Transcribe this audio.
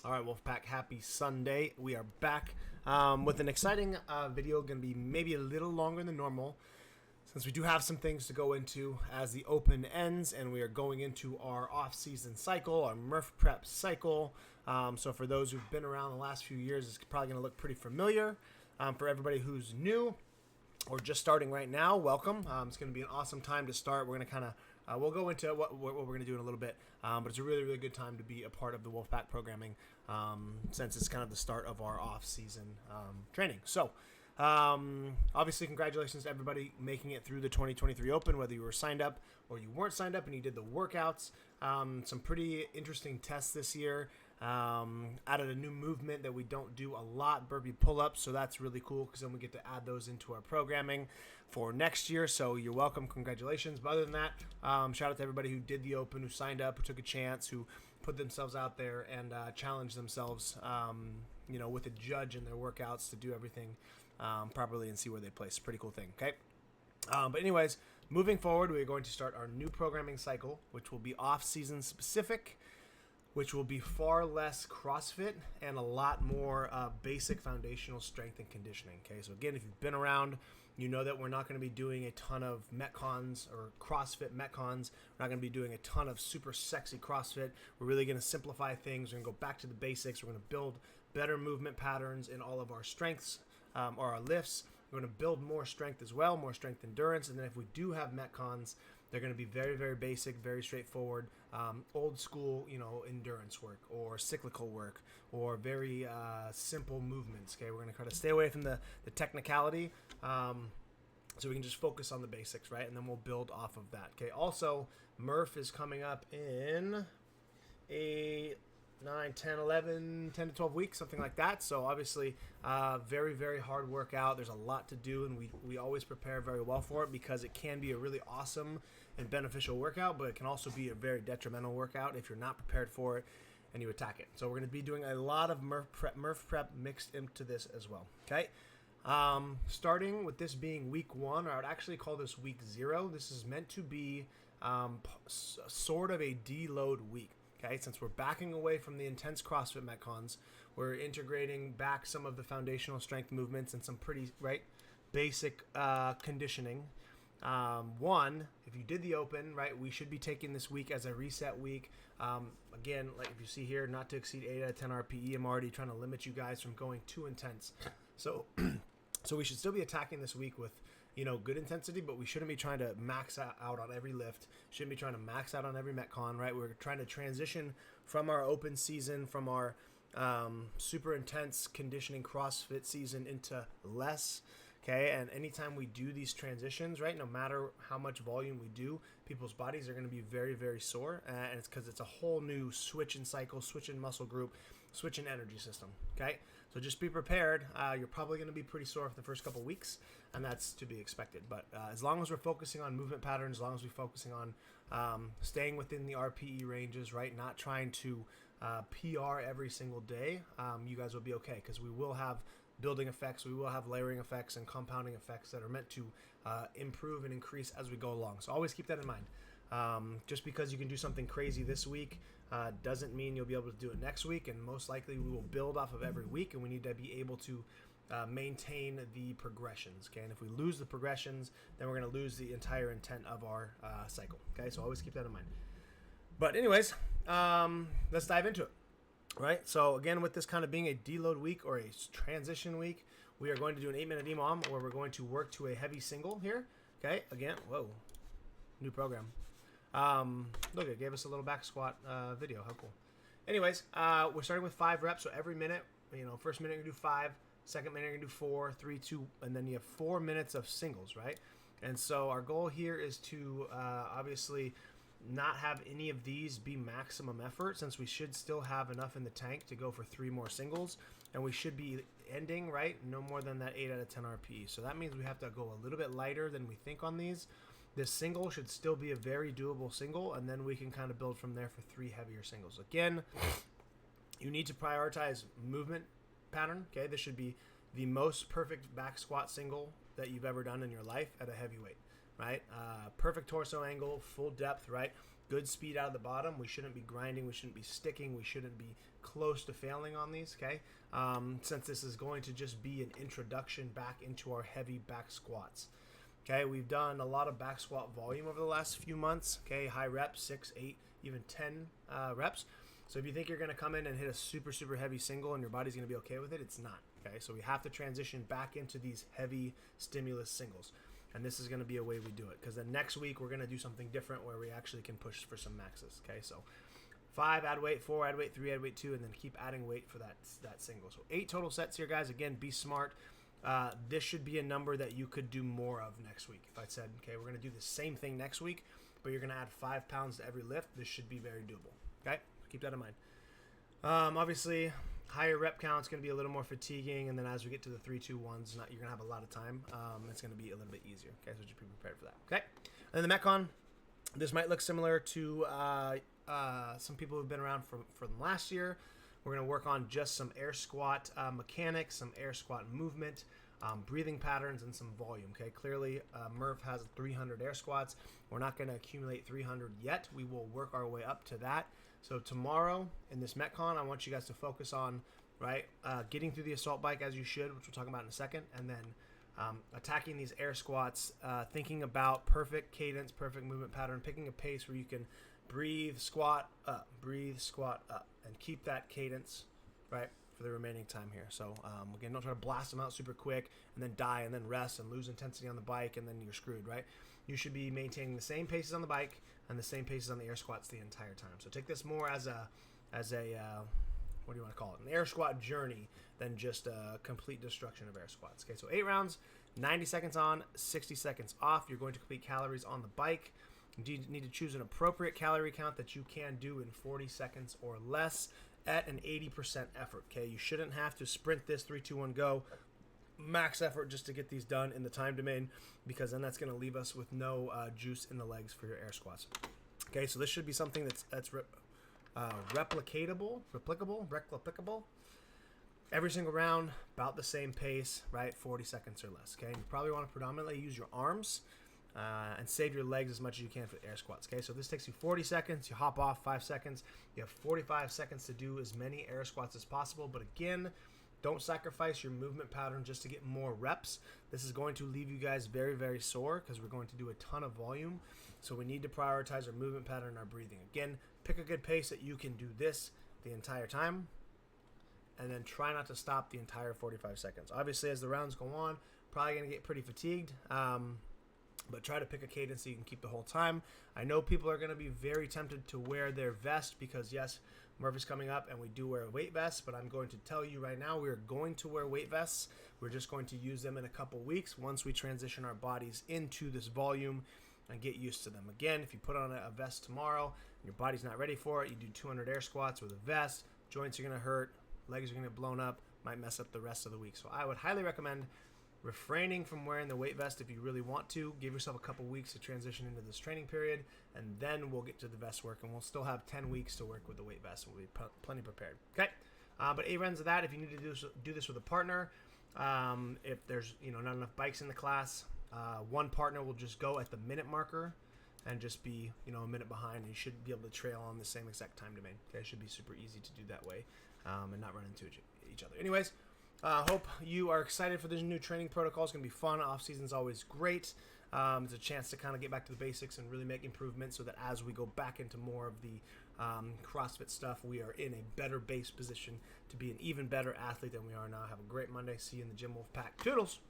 All right, Wolfpack, happy Sunday. We are back with an exciting video, going to be maybe a little longer than normal since we do have some things to go into as the Open ends and we are going into our off-season cycle, our Murph Prep cycle. So for those who've been around the last few years, it's probably going to look pretty familiar. For everybody who's new or just starting right now, welcome. It's going to be an awesome time to start. We're going to kind of, we'll go into what we're going to do in a little bit, but it's a really, really good time to be a part of the Wolfpack programming since it's kind of the start of our off-season training. So, obviously, congratulations to everybody making it through the 2023 Open, whether you were signed up or you weren't signed up and you did the workouts. Some pretty interesting tests this year. Added a new movement that we don't do a lot, burpee pull-ups, so that's really cool because then we get to add those into our programming for next year. So you're welcome, congratulations. But other than that, shout out to everybody who did the Open, who signed up, who took a chance, who put themselves out there and challenged themselves, with a judge in their workouts to do everything properly and see where they place. Pretty cool thing, okay? But anyways, moving forward, we're going to start our new programming cycle, which will be off-season specific, which will be far less CrossFit and a lot more basic foundational strength and conditioning. Okay, so again, if you've been around, you know that we're not going to be doing a ton of Metcons or CrossFit Metcons. We're not going to be doing a ton of super sexy CrossFit. We're really going to simplify things. We're going to go back to the basics. We're going to build better movement patterns in all of our strengths or our lifts. We're going to build more strength as well, more strength endurance. And then if we do have Metcons, they're going to be very, very basic, very straightforward, old school, endurance work or cyclical work or very simple movements. Okay, we're going to try to stay away from the technicality, so we can just focus on the basics, right? And then we'll build off of that. Okay. Also, Murph is coming up in 9, 10, 11, 10 to 12 weeks, something like that. So obviously, very, very hard workout. There's a lot to do, and we always prepare very well for it because it can be a really awesome and beneficial workout, but it can also be a very detrimental workout if you're not prepared for it and you attack it. So we're going to be doing a lot of Murph prep mixed into this as well, okay? Starting with this being week 1, or I would actually call this week 0. This is meant to be sort of a deload week. Okay, since we're backing away from the intense CrossFit Metcons, we're integrating back some of the foundational strength movements and some pretty basic conditioning. One, if you did the Open, right, we should be taking this week as a reset week. Again, like if you see here, not to exceed 8 out of 10 RPE. I'm already trying to limit you guys from going too intense. So we should still be attacking this week with good intensity, but we shouldn't be trying to max out on every lift. Shouldn't be trying to max out on every Metcon, right? We're trying to transition from our Open season, from our super intense conditioning CrossFit season into less. Okay, and anytime we do these transitions, right, no matter how much volume we do, people's bodies are going to be very, very sore, and it's because it's a whole new switch in cycle, switch in muscle group, switch in energy system, okay? So just be prepared. You're probably going to be pretty sore for the first couple weeks, and that's to be expected. But as long as we're focusing on movement patterns, as long as we're focusing on staying within the RPE ranges, right, not trying to PR every single day, you guys will be okay because we will have building effects, we will have layering effects and compounding effects that are meant to improve and increase as we go along. So always keep that in mind. Just because you can do something crazy this week doesn't mean you'll be able to do it next week, and most likely we will build off of every week, and we need to be able to maintain the progressions, okay? And if we lose the progressions, then we're going to lose the entire intent of our cycle, okay? So always keep that in mind. But anyways, let's dive into it. Right, so again, with this kind of being a deload week or a transition week, we are going to do an 8-minute EMOM where we're going to work to a heavy single here. Okay, again, whoa, new program. Look, it gave us a little back squat video. How cool. Anyways, we're starting with 5 reps. So every minute, first minute you're gonna do 5, second minute you're gonna do 4, 3, 2, and then you have 4 minutes of singles, right? And so our goal here is to obviously not have any of these be maximum effort, since we should still have enough in the tank to go for 3 more singles, and we should be ending right no more than that 8 out of 10 RPE. So that means we have to go a little bit lighter than we think on these. This single should still be a very doable single, and then we can kind of build from there for 3 heavier singles. Again, you need to prioritize movement pattern. Okay, this should be the most perfect back squat single that you've ever done in your life at a heavy weight. Right? Perfect torso angle, full depth, right? good speed out of the bottom. We shouldn't be grinding. We shouldn't be sticking. We shouldn't be close to failing on these, okay? Since this is going to just be an introduction back into our heavy back squats. Okay, we've done a lot of back squat volume over the last few months. Okay, high reps, 6, 8, even 10 reps. So if you think you're going to come in and hit a super, super heavy single and your body's going to be okay with it, it's not. Okay, so we have to transition back into these heavy stimulus singles. And this is going to be a way we do it. Because then next week, we're going to do something different where we actually can push for some maxes. Okay, so 5, add weight, 4, add weight, 3, add weight 2, and then keep adding weight for that single. So 8 total sets here, guys. Again, be smart. This should be a number that you could do more of next week. If I said, okay, we're going to do the same thing next week, but you're going to add 5 pounds to every lift, this should be very doable. Okay, keep that in mind. Obviously, higher rep count is going to be a little more fatiguing, and then as we get to the 3, 2, 1s, you're going to have a lot of time. It's going to be a little bit easier. Okay, so just be prepared for that. Okay, and then the Metcon, this might look similar to some people who've been around from last year. We're going to work on just some air squat mechanics, some air squat movement, breathing patterns, and some volume. Okay, clearly Murph has 300 air squats. We're not going to accumulate 300 yet. We will work our way up to that. So tomorrow in this Metcon, I want you guys to focus on getting through the assault bike as you should, which we'll talk about in a second, and then attacking these air squats, thinking about perfect cadence, perfect movement pattern, picking a pace where you can breathe, squat up, and keep that cadence, right, for the remaining time here. So again, don't try to blast them out super quick and then die and then rest and lose intensity on the bike and then you're screwed, right? You should be maintaining the same paces on the bike and the same paces on the air squats the entire time. So take this more as a what do you want to call it? An air squat journey than just a complete destruction of air squats. Okay, so 8 rounds, 90 seconds on, 60 seconds off. You're going to complete calories on the bike. You need to choose an appropriate calorie count that you can do in 40 seconds or less at an 80% effort. Okay, you shouldn't have to sprint this 3, 2, 1, go, max effort just to get these done in the time domain, because then that's going to leave us with no juice in the legs for your air squats. Okay, so this should be something that's replicable. Every single round, about the same pace, right? 40 seconds or less. Okay, you probably want to predominantly use your arms. And save your legs as much as you can for the air squats. Okay, so this takes you 40 seconds. You hop off 5 seconds. You have 45 seconds to do as many air squats as possible. But again, don't sacrifice your movement pattern just to get more reps. This is going to leave you guys very, very sore because we're going to do a ton of volume. So we need to prioritize our movement pattern and our breathing. Again, pick a good pace that you can do this the entire time. And then try not to stop the entire 45 seconds. Obviously, as the rounds go on, probably going to get pretty fatigued. But try to pick a cadence so you can keep the whole time. I know people are going to be very tempted to wear their vest because, yes, Murph is coming up and we do wear a weight vest, but I'm going to tell you right now, we're going to wear weight vests. We're just going to use them in a couple weeks once we transition our bodies into this volume and get used to them. Again, if you put on a vest tomorrow and your body's not ready for it, you do 200 air squats with a vest, joints are going to hurt, legs are going to get blown up, might mess up the rest of the week. So I would highly recommend refraining from wearing the weight vest if you really want to. Give yourself a couple weeks to transition into this training period, and then we'll get to the vest work, and we'll still have 10 weeks to work with the weight vest. We'll be plenty prepared. Okay, but 8 rounds of that. If you need to do this with a partner, if there's not enough bikes in the class, one partner will just go at the minute marker and just be a minute behind, and you should be able to trail on the same exact time domain. Okay, it should be super easy to do that way and not run into each other. Anyways. Hope you are excited for this new training protocol. It's going to be fun. Off-season's always great. It's a chance to kind of get back to the basics and really make improvements so that as we go back into more of the CrossFit stuff, we are in a better base position to be an even better athlete than we are now. Have a great Monday. See you in the gym, Wolfpack. Toodles!